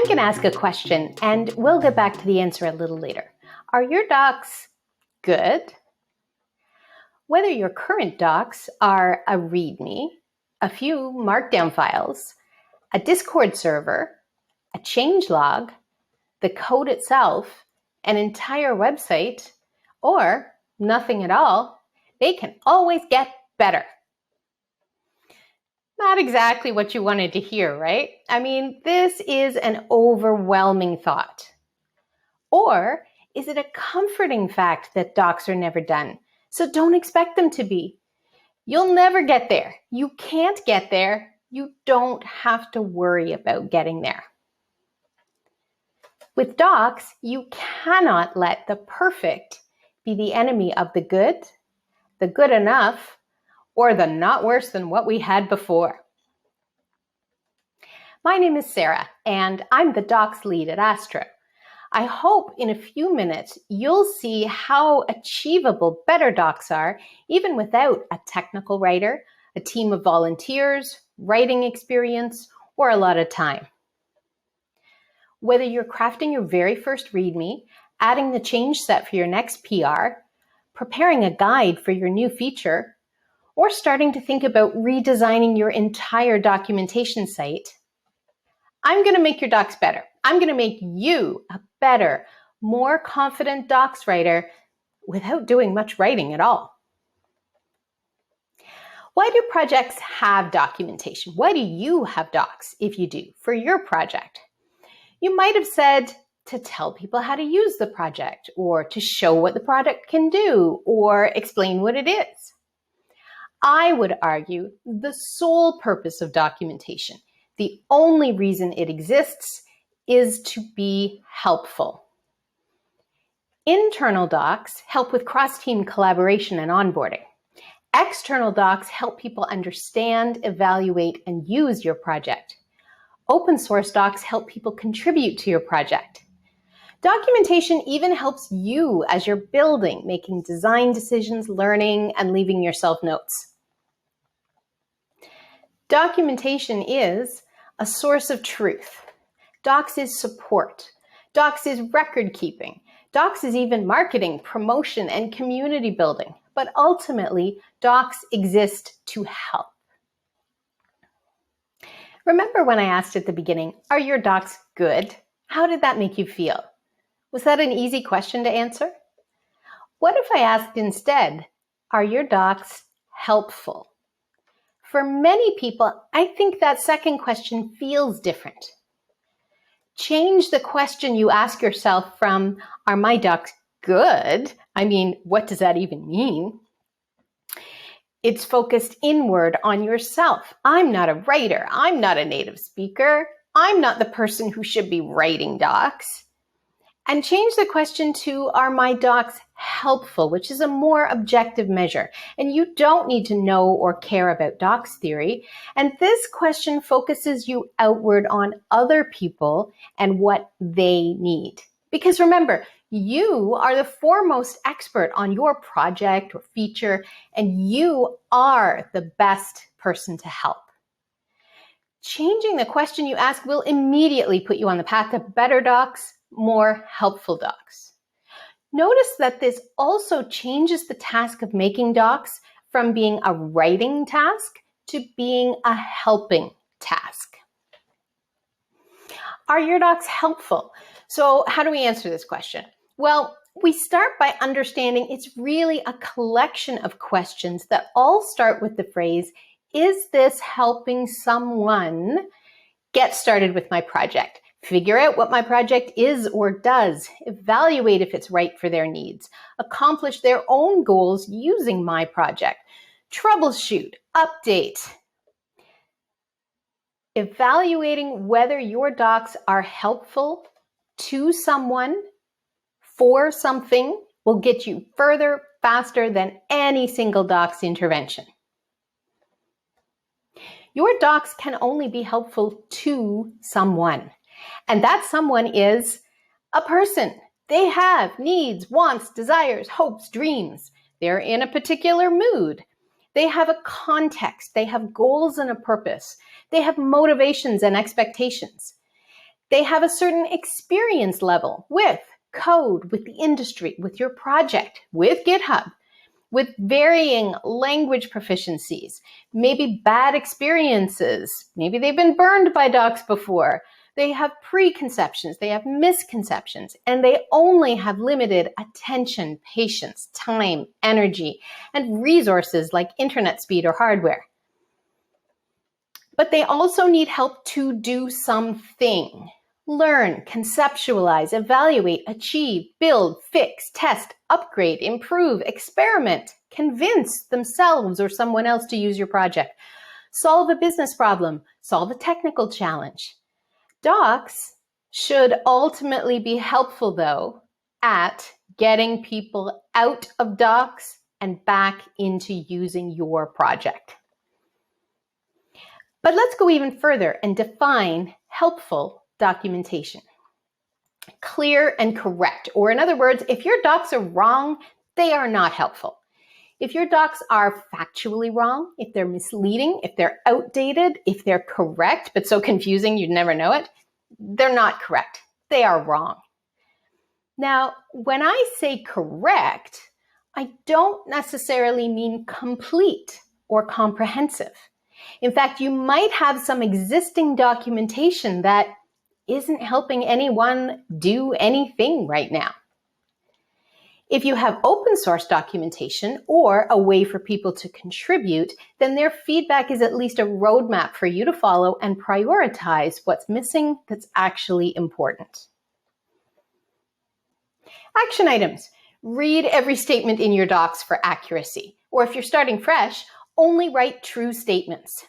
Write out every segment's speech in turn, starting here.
going to ask a question, and we'll get back to the answer a little later. Are your docs good? Whether your current docs are a README, a few Markdown files, a Discord server, a changelog, the code itself, an entire website, or nothing at all, they can always get better. Not exactly what you wanted to hear, right? I mean, this is an overwhelming thought. Or is it a comforting fact that docs are never done? So don't expect them to be. You'll never get there. You can't get there. You don't have to worry about getting there. With docs, you cannot let the perfect be the enemy of the good enough, or the not worse than what we had before. My name is Sarah, and I'm the docs lead at Astro. I hope in a few minutes you'll see how achievable better docs are, even without a technical writer, a team of volunteers, writing experience, or a lot of time. Whether you're crafting your very first README, adding the change set for your next PR, preparing a guide for your new feature, or starting to think about redesigning your entire documentation site, I'm going to make your docs better. I'm going to make you a better, more confident docs writer without doing much writing at all. Why do projects have documentation? Why do you have docs, if you do, for your project? You might have said to tell people how to use the project, or to show what the product can do, or explain what it is. I would argue the sole purpose of documentation, the only reason it exists, is to be helpful. Internal docs help with cross-team collaboration and onboarding. External docs help people understand, evaluate, and use your project. Open source docs help people contribute to your project. Documentation even helps you as you're building, making design decisions, learning, and leaving yourself notes. Documentation is a source of truth. Docs is support. Docs is record keeping. Docs is even marketing, promotion, and community building. But ultimately, docs exist to help. Remember when I asked at the beginning, are your docs good? How did that make you feel? Was that an easy question to answer? What if I asked instead, are your docs helpful? For many people, I think that second question feels different. Change the question you ask yourself from, are my docs good? I mean, what does that even mean? It's focused inward on yourself. I'm not a writer. I'm not a native speaker. I'm not the person who should be writing docs. And change the question to, are my docs helpful, which is a more objective measure. And you don't need to know or care about docs theory. And this question focuses you outward on other people and what they need. Because remember, you are the foremost expert on your project or feature, and you are the best person to help. Changing the question you ask will immediately put you on the path to better docs, more helpful docs. Notice that this also changes the task of making docs from being a writing task to being a helping task. Are your docs helpful? So how do we answer this question? Well, we start by understanding it's really a collection of questions that all start with the phrase, is this helping someone get started with my project? Figure out what my project is or does, evaluate if it's right for their needs, accomplish their own goals using my project, troubleshoot, update. Evaluating whether your docs are helpful to someone, for something, will get you further, faster than any single docs intervention. Your docs can only be helpful to someone. And that someone is a person. They have needs, wants, desires, hopes, dreams. They're in a particular mood. They have a context. They have goals and a purpose. They have motivations and expectations. They have a certain experience level with code, with the industry, with your project, with GitHub, with varying language proficiencies, maybe bad experiences. Maybe they've been burned by docs before. They have preconceptions, they have misconceptions, and they only have limited attention, patience, time, energy, and resources like internet speed or hardware. But they also need help to do something. Learn, conceptualize, evaluate, achieve, build, fix, test, upgrade, improve, experiment, convince themselves or someone else to use your project, solve a business problem, solve a technical challenge. Docs should ultimately be helpful, though, at getting people out of docs and back into using your project. But let's go even further and define helpful documentation. Clear and correct, or in other words, if your docs are wrong, they are not helpful. If your docs are factually wrong, if they're misleading, if they're outdated, if they're correct, but so confusing you'd never know it, they're not correct. They are wrong. Now, when I say correct, I don't necessarily mean complete or comprehensive. In fact, you might have some existing documentation that isn't helping anyone do anything right now. If you have open source documentation or a way for people to contribute, then their feedback is at least a roadmap for you to follow and prioritize what's missing that's actually important. Action items. Read every statement in your docs for accuracy. Or if you're starting fresh, only write true statements.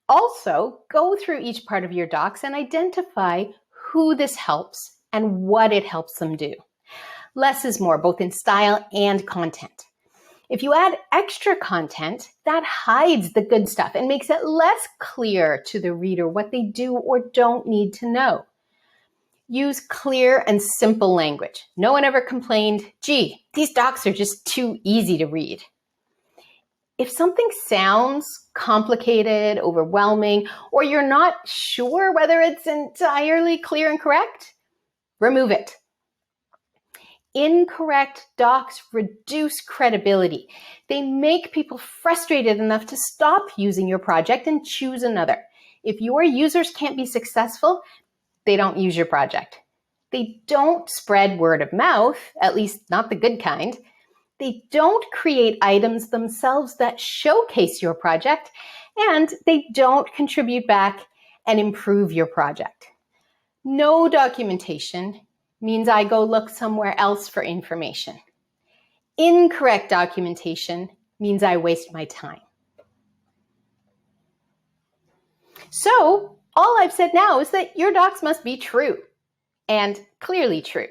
Also, go through each part of your docs and identify who this helps and what it helps them do. Less is more, both in style and content. If you add extra content, that hides the good stuff and makes it less clear to the reader what they do or don't need to know. Use clear and simple language. No one ever complained, gee, these docs are just too easy to read. If something sounds complicated, overwhelming, or you're not sure whether it's entirely clear and correct, remove it. Incorrect docs reduce credibility. They make people frustrated enough to stop using your project and choose another. If your users can't be successful, they don't use your project. They don't spread word of mouth, at least not the good kind. They don't create items themselves that showcase your project, and they don't contribute back and improve your project. No documentation means I go look somewhere else for information. Incorrect documentation means I waste my time. So, all I've said now is that your docs must be true, and clearly true.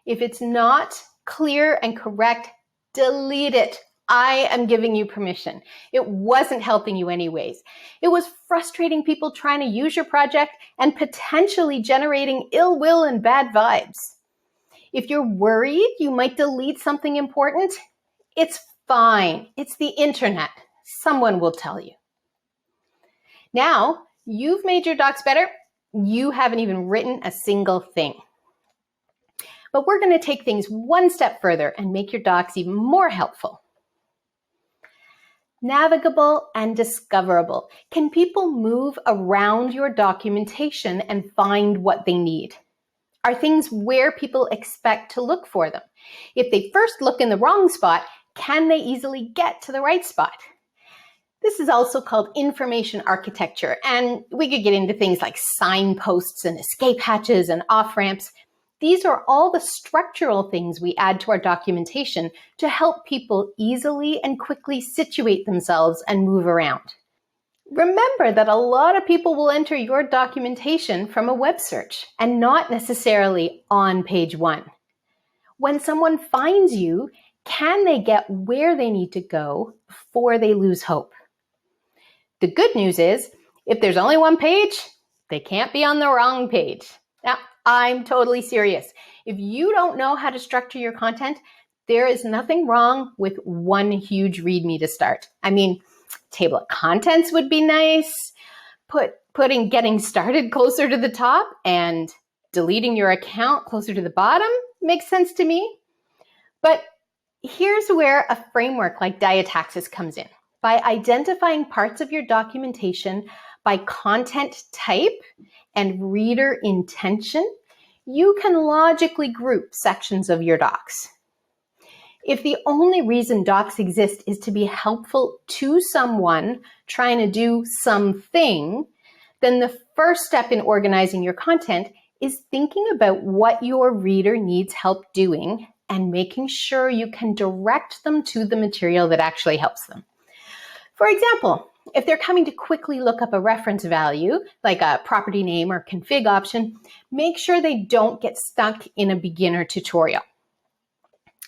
If it's not clear and correct, delete it. I am giving you permission. It wasn't helping you anyways. It was frustrating people trying to use your project and potentially generating ill will and bad vibes. If you're worried you might delete something important, it's fine. It's the internet. Someone will tell you. Now, you've made your docs better. You haven't even written a single thing. But we're going to take things one step further and make your docs even more helpful. Navigable and discoverable. Can people move around your documentation and find what they need? Are things where people expect to look for them? If they first look in the wrong spot, can they easily get to the right spot? This is also called information architecture, and we could get into things like signposts and escape hatches and off-ramps. These are all the structural things we add to our documentation to help people easily and quickly situate themselves and move around. Remember that a lot of people will enter your documentation from a web search and not necessarily on page 1. When someone finds you, can they get where they need to go before they lose hope? The good news is, if there's only one page, they can't be on the wrong page. Now, I'm totally serious. If you don't know how to structure your content, there is nothing wrong with one huge README to start. I mean, table of contents would be nice. Put Putting getting started closer to the top and deleting your account closer to the bottom makes sense to me. But here's where a framework like diataxis comes in. By identifying parts of your documentation by content type and reader intention, you can logically group sections of your docs. If the only reason docs exist is to be helpful to someone trying to do something, then the first step in organizing your content is thinking about what your reader needs help doing and making sure you can direct them to the material that actually helps them. For example, if they're coming to quickly look up a reference value, like a property name or config option, make sure they don't get stuck in a beginner tutorial.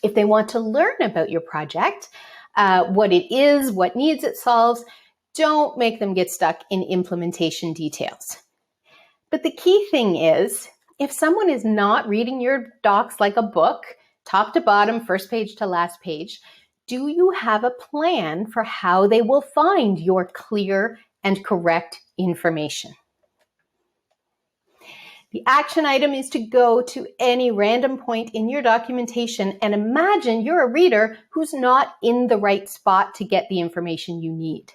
If they want to learn about your project, what it is, what needs it solves, don't make them get stuck in implementation details. But the key thing is, if someone is not reading your docs like a book, top to bottom, first page to last page, do you have a plan for how they will find your clear and correct information? The action item is to go to any random point in your documentation and imagine you're a reader who's not in the right spot to get the information you need.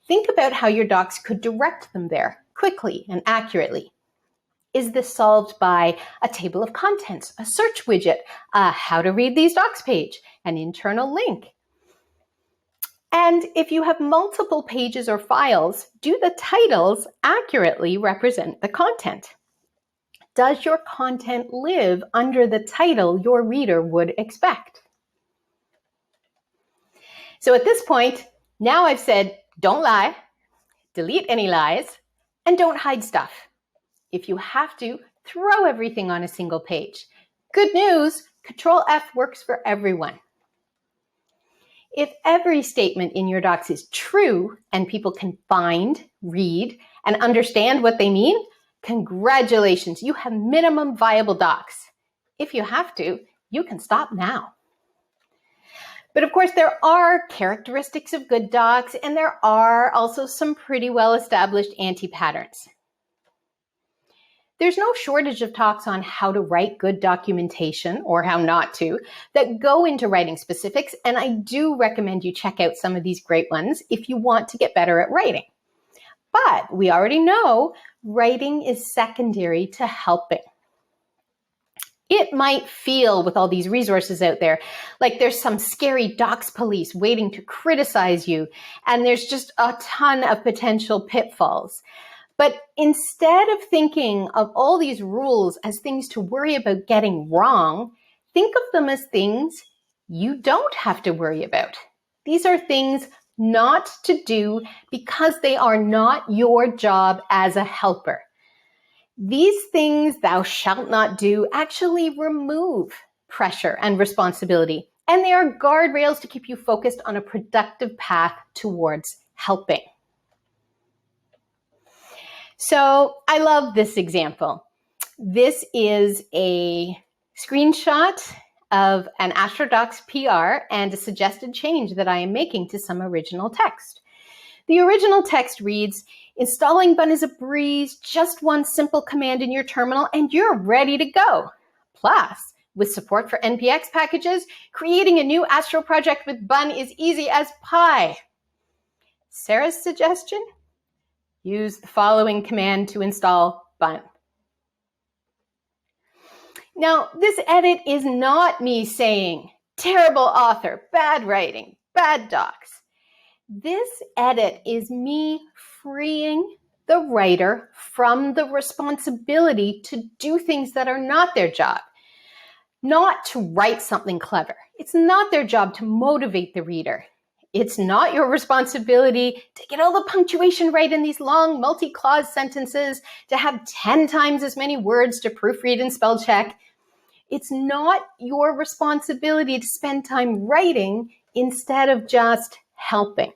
Think about how your docs could direct them there quickly and accurately. Is this solved by a table of contents, a search widget, a how to read these docs page, an internal link? And if you have multiple pages or files, do the titles accurately represent the content? Does your content live under the title your reader would expect? So at this point, now I've said, don't lie, delete any lies, and don't hide stuff. If you have to, throw everything on a single page. Good news, Control F works for everyone. If every statement in your docs is true and people can find, read, and understand what they mean, congratulations, you have minimum viable docs. If you have to, you can stop now. But of course, there are characteristics of good docs, and there are also some pretty well-established anti-patterns. There's no shortage of talks on how to write good documentation, or how not to, that go into writing specifics, and I do recommend you check out some of these great ones if you want to get better at writing. But we already know writing is secondary to helping. It might feel, with all these resources out there, like there's some scary docs police waiting to criticize you, and there's just a ton of potential pitfalls. But instead of thinking of all these rules as things to worry about getting wrong, think of them as things you don't have to worry about. These are things not to do because they are not your job as a helper. These things thou shalt not do actually remove pressure and responsibility, and they are guardrails to keep you focused on a productive path towards helping. So I love this example. This is a screenshot of an Astro Docs PR and a suggested change that I am making to some original text. The original text reads, installing Bun is a breeze, just one simple command in your terminal and you're ready to go. Plus, with support for NPX packages, creating a new Astro project with Bun is easy as pie. Sarah's suggestion? Use the following command to install Bun. Now, this edit is not me saying, terrible author, bad writing, bad docs. This edit is me freeing the writer from the responsibility to do things that are not their job, not to write something clever. It's not their job to motivate the reader. It's not your responsibility to get all the punctuation right in these long multi-clause sentences, to have 10 times as many words to proofread and spell check. It's not your responsibility to spend time writing instead of just helping.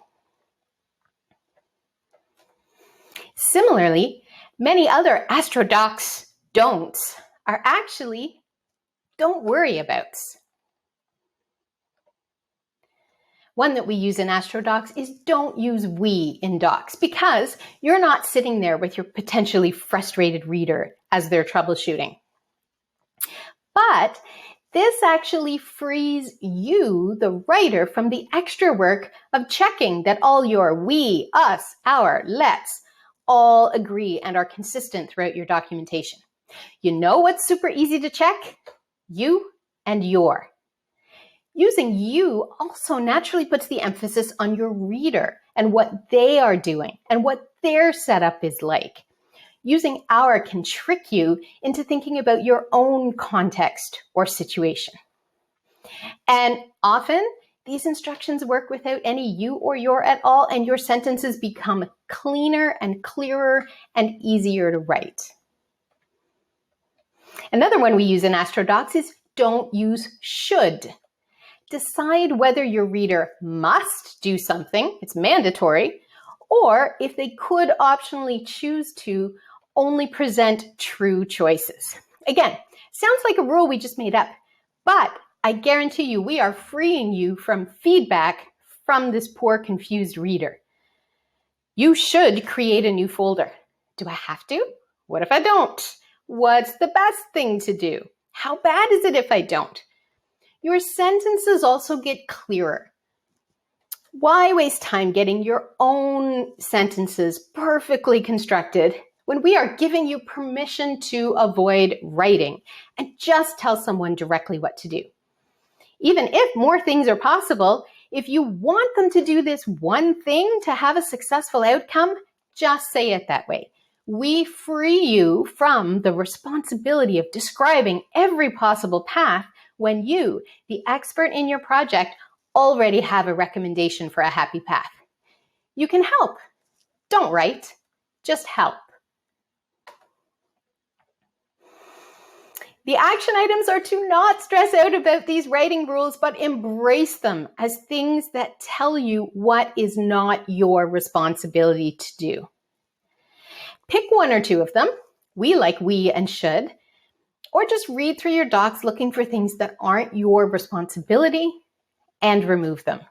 Similarly, many other Astro Docs don'ts are actually don't worry abouts. One that we use in Astro Docs is don't use we in docs, because you're not sitting there with your potentially frustrated reader as they're troubleshooting. But this actually frees you, the writer, from the extra work of checking that all your we, us, our, let's all agree and are consistent throughout your documentation. You know what's super easy to check? You and your. Using you also naturally puts the emphasis on your reader and what they are doing and what their setup is like. Using our can trick you into thinking about your own context or situation. And often, these instructions work without any you or your at all, and your sentences become cleaner and clearer and easier to write. Another one we use in Astro Docs is don't use should. Decide whether your reader must do something, it's mandatory, or if they could optionally choose to only present true choices. Again, sounds like a rule we just made up, but I guarantee you we are freeing you from feedback from this poor, confused reader. You should create a new folder. Do I have to? What if I don't? What's the best thing to do? How bad is it if I don't? Your sentences also get clearer. Why waste time getting your own sentences perfectly constructed when we are giving you permission to avoid writing and just tell someone directly what to do? Even if more things are possible, if you want them to do this one thing to have a successful outcome, just say it that way. We free you from the responsibility of describing every possible path when you, the expert in your project, already have a recommendation for a happy path. You can help. Don't write, just help. The action items are to not stress out about these writing rules, but embrace them as things that tell you what is not your responsibility to do. Pick one or two of them. We like we and should. Or just read through your docs looking for things that aren't your responsibility and remove them.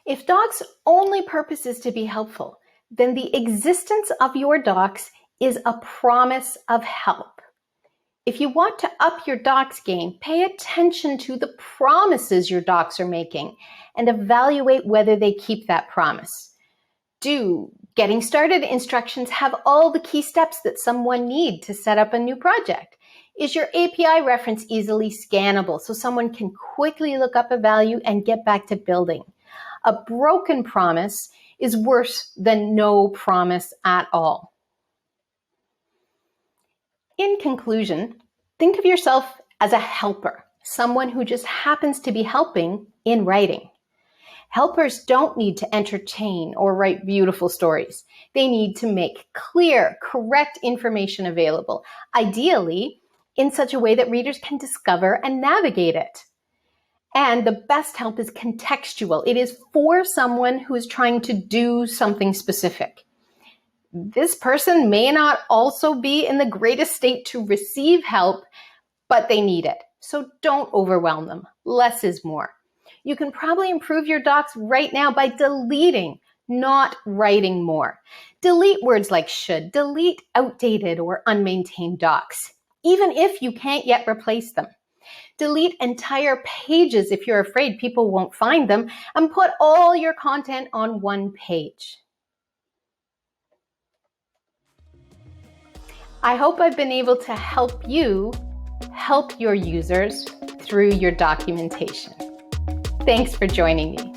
If docs' only purpose is to be helpful, then the existence of your docs is a promise of help. If you want to up your docs game, pay attention to the promises your docs are making and evaluate whether they keep that promise. Do getting started instructions have all the key steps that someone needs to set up a new project? Is your API reference easily scannable so someone can quickly look up a value and get back to building? A broken promise is worse than no promise at all. In conclusion, think of yourself as a helper, someone who just happens to be helping in writing. Helpers don't need to entertain or write beautiful stories. They need to make clear, correct information available, ideally in such a way that readers can discover and navigate it. And the best help is contextual. It is for someone who is trying to do something specific. This person may not also be in the greatest state to receive help, but they need it. So don't overwhelm them. Less is more. You can probably improve your docs right now by deleting, not writing more. Delete words like should, delete outdated or unmaintained docs, even if you can't yet replace them. Delete entire pages if you're afraid people won't find them, and put all your content on one page. I hope I've been able to help you help your users through your documentation. Thanks for joining me.